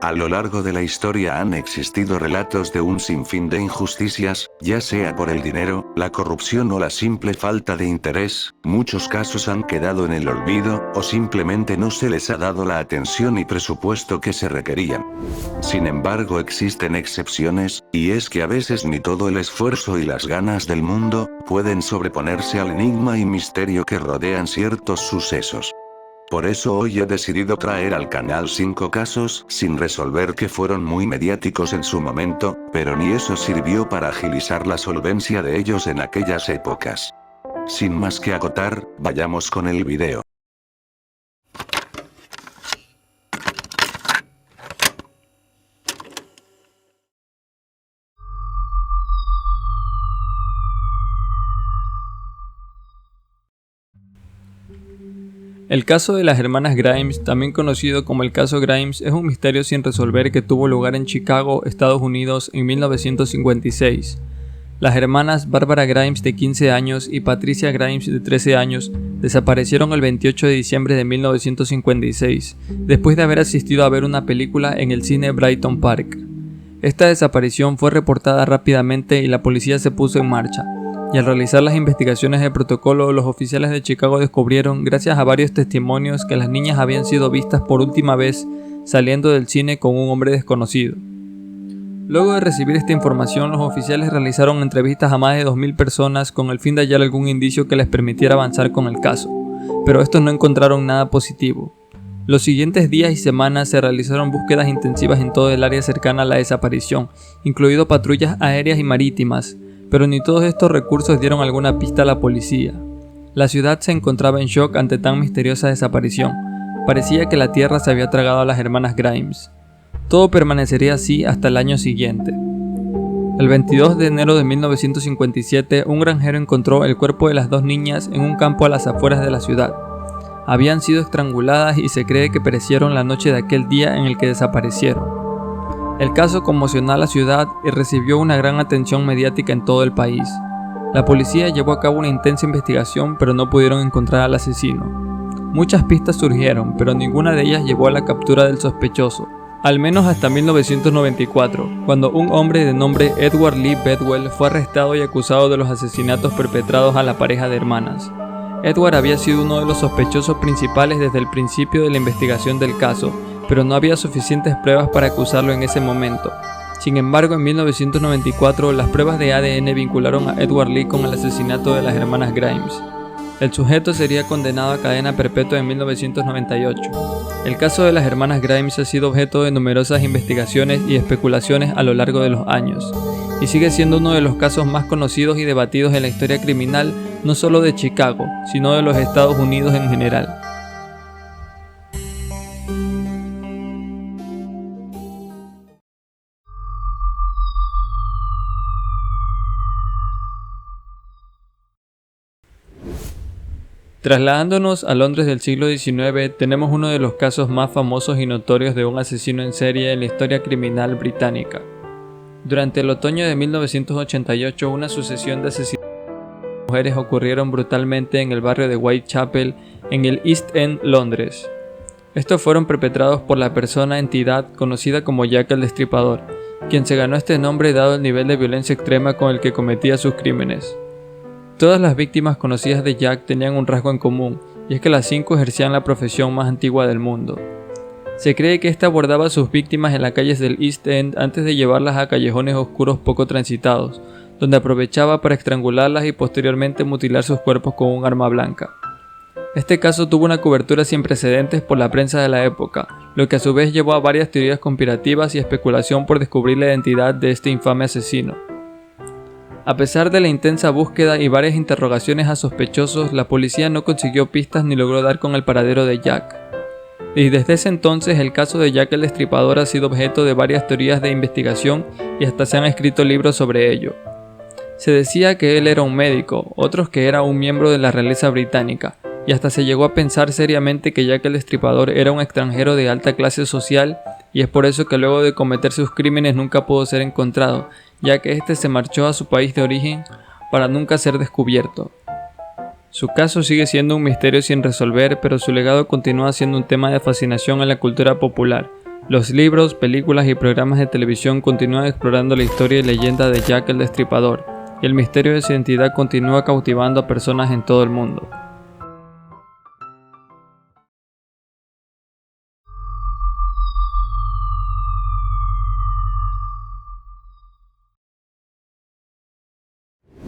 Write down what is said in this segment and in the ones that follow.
A lo largo de la historia han existido relatos de un sinfín de injusticias, ya sea por el dinero, la corrupción o la simple falta de interés. Muchos casos han quedado en el olvido, o simplemente no se les ha dado la atención y presupuesto que se requerían. Sin embargo, existen excepciones, y es que a veces ni todo el esfuerzo y las ganas del mundo pueden sobreponerse al enigma y misterio que rodean ciertos sucesos. Por eso hoy he decidido traer al canal 5 casos sin resolver que fueron muy mediáticos en su momento, pero ni eso sirvió para agilizar la solvencia de ellos en aquellas épocas. Sin más que acotar, vayamos con el video. El caso de las hermanas Grimes, también conocido como el caso Grimes, es un misterio sin resolver que tuvo lugar en Chicago, Estados Unidos, en 1956. Las hermanas Barbara Grimes, de 15 años, y Patricia Grimes, de 13 años, desaparecieron el 28 de diciembre de 1956, después de haber asistido a ver una película en el cine Brighton Park. Esta desaparición fue reportada rápidamente y la policía se puso en marcha. Y al realizar las investigaciones de protocolo, los oficiales de Chicago descubrieron, gracias a varios testimonios, que las niñas habían sido vistas por última vez saliendo del cine con un hombre desconocido. Luego de recibir esta información, los oficiales realizaron entrevistas a más de 2000 personas con el fin de hallar algún indicio que les permitiera avanzar con el caso, pero estos no encontraron nada positivo. Los siguientes días y semanas se realizaron búsquedas intensivas en todo el área cercana a la desaparición, incluido patrullas aéreas y marítimas, pero ni todos estos recursos dieron alguna pista a la policía. La ciudad se encontraba en shock ante tan misteriosa desaparición. Parecía que la tierra se había tragado a las hermanas Grimes. Todo permanecería así hasta el año siguiente. El 22 de enero de 1957, un granjero encontró el cuerpo de las dos niñas en un campo a las afueras de la ciudad. Habían sido estranguladas y se cree que perecieron la noche de aquel día en el que desaparecieron. El caso conmocionó a la ciudad y recibió una gran atención mediática en todo el país. La policía llevó a cabo una intensa investigación, pero no pudieron encontrar al asesino. Muchas pistas surgieron, pero ninguna de ellas llevó a la captura del sospechoso, al menos hasta 1994, cuando un hombre de nombre Edward Lee Bedwell fue arrestado y acusado de los asesinatos perpetrados a la pareja de hermanas. Edward había sido uno de los sospechosos principales desde el principio de la investigación del caso, pero no había suficientes pruebas para acusarlo en ese momento. Sin embargo, en 1994, las pruebas de ADN vincularon a Edward Lee con el asesinato de las hermanas Grimes. El sujeto sería condenado a cadena perpetua en 1998. El caso de las hermanas Grimes ha sido objeto de numerosas investigaciones y especulaciones a lo largo de los años, y sigue siendo uno de los casos más conocidos y debatidos en la historia criminal, no solo de Chicago, sino de los Estados Unidos en general. Trasladándonos a Londres del siglo XIX, tenemos uno de los casos más famosos y notorios de un asesino en serie en la historia criminal británica. Durante el otoño de 1988, una sucesión de asesinatos de mujeres ocurrieron brutalmente en el barrio de Whitechapel, en el East End, Londres. Estos fueron perpetrados por la entidad conocida como Jack el Destripador, quien se ganó este nombre dado el nivel de violencia extrema con el que cometía sus crímenes. Todas las víctimas conocidas de Jack tenían un rasgo en común, y es que las 5 ejercían la profesión más antigua del mundo. Se cree que éste abordaba a sus víctimas en las calles del East End antes de llevarlas a callejones oscuros poco transitados, donde aprovechaba para estrangularlas y posteriormente mutilar sus cuerpos con un arma blanca. Este caso tuvo una cobertura sin precedentes por la prensa de la época, lo que a su vez llevó a varias teorías conspirativas y especulación por descubrir la identidad de este infame asesino. A pesar de la intensa búsqueda y varias interrogaciones a sospechosos, la policía no consiguió pistas ni logró dar con el paradero de Jack. Y desde ese entonces el caso de Jack el Destripador ha sido objeto de varias teorías de investigación y hasta se han escrito libros sobre ello. Se decía que él era un médico, otros que era un miembro de la realeza británica, y hasta se llegó a pensar seriamente que Jack el Destripador era un extranjero de alta clase social, y es por eso que luego de cometer sus crímenes nunca pudo ser encontrado, ya que este se marchó a su país de origen para nunca ser descubierto. Su caso sigue siendo un misterio sin resolver, pero su legado continúa siendo un tema de fascinación en la cultura popular, Los libros, películas y programas de televisión continúan explorando la historia y leyenda de Jack el Destripador, y el misterio de su identidad continúa cautivando a personas en todo el mundo.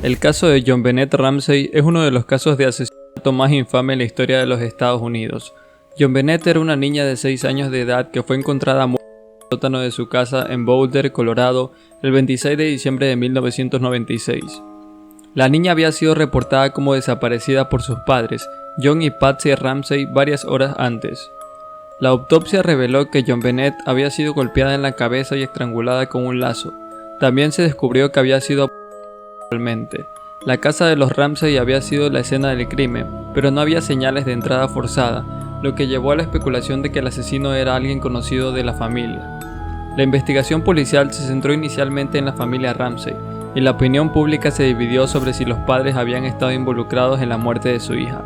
El caso de JonBenét Ramsey es uno de los casos de asesinato más infame en la historia de los Estados Unidos. JonBenét era una niña de 6 años de edad que fue encontrada muerta en el sótano de su casa en Boulder, Colorado, el 26 de diciembre de 1996. La niña había sido reportada como desaparecida por sus padres, John y Patsy Ramsey, varias horas antes. La autopsia reveló que JonBenét había sido golpeada en la cabeza y estrangulada con un lazo. También se descubrió que había sido La casa de los Ramsey había sido la escena del crimen, pero no había señales de entrada forzada, lo que llevó a la especulación de que el asesino era alguien conocido de la familia. La investigación policial se centró inicialmente en la familia Ramsey, y la opinión pública se dividió sobre si los padres habían estado involucrados en la muerte de su hija.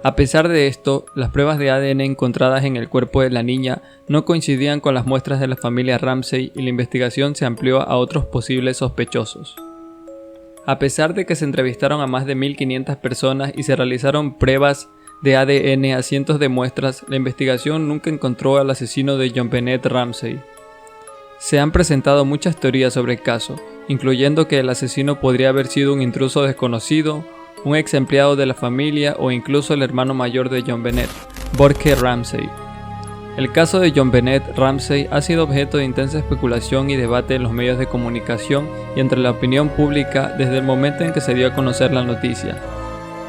A pesar de esto, las pruebas de ADN encontradas en el cuerpo de la niña no coincidían con las muestras de la familia Ramsey y la investigación se amplió a otros posibles sospechosos. A pesar de que se entrevistaron a más de 1.500 personas y se realizaron pruebas de ADN a cientos de muestras, la investigación nunca encontró al asesino de JonBenét Ramsey. Se han presentado muchas teorías sobre el caso, incluyendo que el asesino podría haber sido un intruso desconocido, un ex empleado de la familia o incluso el hermano mayor de JonBenét, Borke Ramsey. El caso de JonBenét Ramsey ha sido objeto de intensa especulación y debate en los medios de comunicación y entre la opinión pública desde el momento en que se dio a conocer la noticia.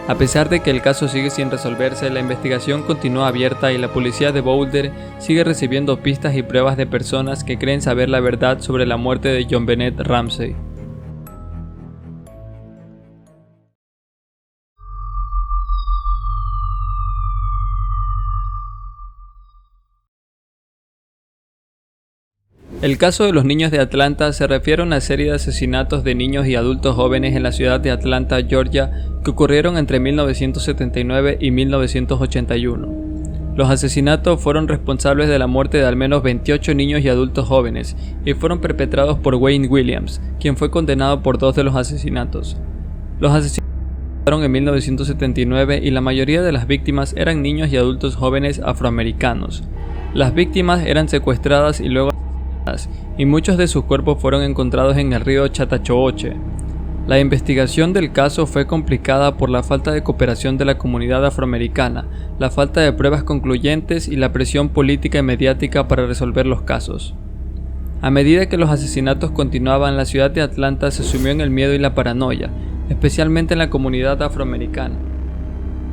A pesar de que el caso sigue sin resolverse, la investigación continúa abierta y la policía de Boulder sigue recibiendo pistas y pruebas de personas que creen saber la verdad sobre la muerte de JonBenét Ramsey. El caso de los niños de Atlanta se refiere a una serie de asesinatos de niños y adultos jóvenes en la ciudad de Atlanta, Georgia, que ocurrieron entre 1979 y 1981. Los asesinatos fueron responsables de la muerte de al menos 28 niños y adultos jóvenes, y fueron perpetrados por Wayne Williams, quien fue condenado por 2 de los asesinatos. Los asesinatos fueron en 1979 y la mayoría de las víctimas eran niños y adultos jóvenes afroamericanos. Las víctimas eran secuestradas y luego y muchos de sus cuerpos fueron encontrados en el río Chattahoochee. La investigación del caso fue complicada por la falta de cooperación de la comunidad afroamericana, la falta de pruebas concluyentes y la presión política y mediática para resolver los casos. A medida que los asesinatos continuaban, la ciudad de Atlanta se sumió en el miedo y la paranoia, especialmente en la comunidad afroamericana.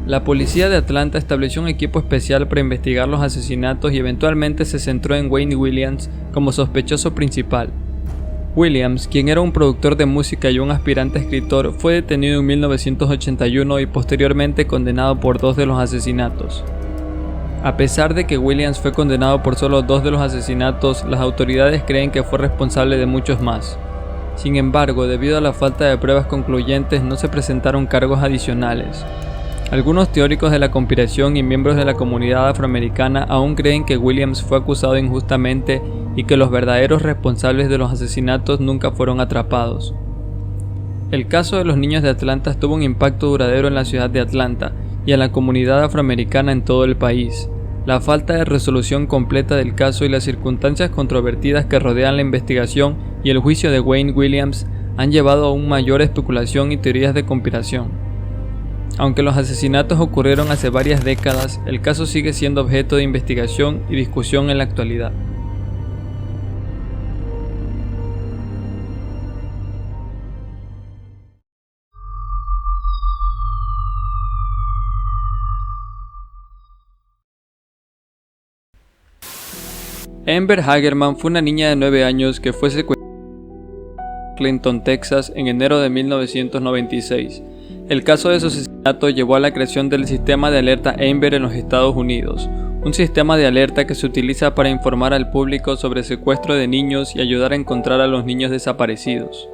La policía de Atlanta estableció un equipo especial para investigar los asesinatos y eventualmente se centró en Wayne Williams como sospechoso principal. Williams, quien era un productor de música y un aspirante escritor, fue detenido en 1981 y posteriormente condenado por 2 de los asesinatos. A pesar de que Williams fue condenado por solo 2 de los asesinatos, las autoridades creen que fue responsable de muchos más. Sin embargo, debido a la falta de pruebas concluyentes, no se presentaron cargos adicionales. Algunos teóricos de la conspiración y miembros de la comunidad afroamericana aún creen que Williams fue acusado injustamente y que los verdaderos responsables de los asesinatos nunca fueron atrapados. El caso de los niños de Atlanta tuvo un impacto duradero en la ciudad de Atlanta y en la comunidad afroamericana en todo el país. La falta de resolución completa del caso y las circunstancias controvertidas que rodean la investigación y el juicio de Wayne Williams han llevado a aún mayor especulación y teorías de conspiración. Aunque los asesinatos ocurrieron hace varias décadas, el caso sigue siendo objeto de investigación y discusión en la actualidad. Amber Hagerman fue una niña de 9 años que fue secuestrada en Arlington, Texas, en enero de 1996. El caso de su asesinato llevó a la creación del sistema de alerta Amber en los Estados Unidos, un sistema de alerta que se utiliza para informar al público sobre secuestro de niños y ayudar a encontrar a los niños desaparecidos.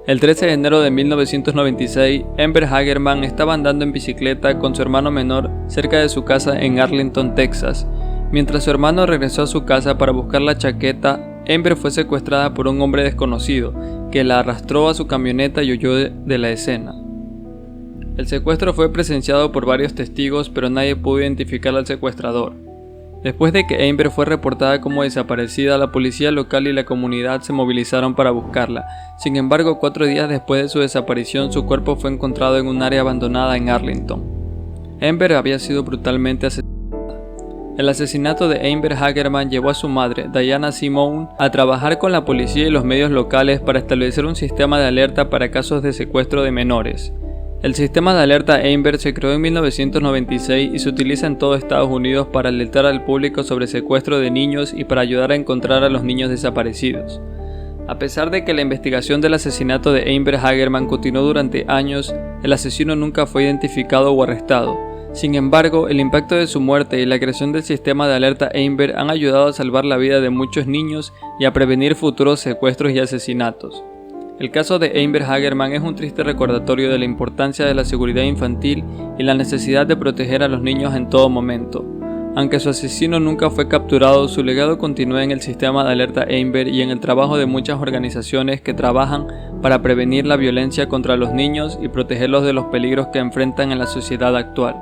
El 13 de enero de 1996, Amber Hagerman estaba andando en bicicleta con su hermano menor cerca de su casa en Arlington, Texas. Mientras su hermano regresó a su casa para buscar la chaqueta, Amber fue secuestrada por un hombre desconocido, que la arrastró a su camioneta y huyó de la escena. El secuestro fue presenciado por varios testigos, pero nadie pudo identificar al secuestrador. Después de que Amber fue reportada como desaparecida, la policía local y la comunidad se movilizaron para buscarla. Sin embargo, 4 días después de su desaparición, su cuerpo fue encontrado en un área abandonada en Arlington. Amber había sido brutalmente asesinada. El asesinato de Amber Hagerman llevó a su madre, Diana Simone, a trabajar con la policía y los medios locales para establecer un sistema de alerta para casos de secuestro de menores. El sistema de alerta Amber se creó en 1996 y se utiliza en todo Estados Unidos para alertar al público sobre secuestro de niños y para ayudar a encontrar a los niños desaparecidos. A pesar de que la investigación del asesinato de Amber Hagerman continuó durante años, el asesino nunca fue identificado o arrestado. Sin embargo, el impacto de su muerte y la creación del sistema de alerta Amber han ayudado a salvar la vida de muchos niños y a prevenir futuros secuestros y asesinatos. El caso de Amber Hagerman es un triste recordatorio de la importancia de la seguridad infantil y la necesidad de proteger a los niños en todo momento. Aunque su asesino nunca fue capturado, su legado continúa en el sistema de alerta Amber y en el trabajo de muchas organizaciones que trabajan para prevenir la violencia contra los niños y protegerlos de los peligros que enfrentan en la sociedad actual.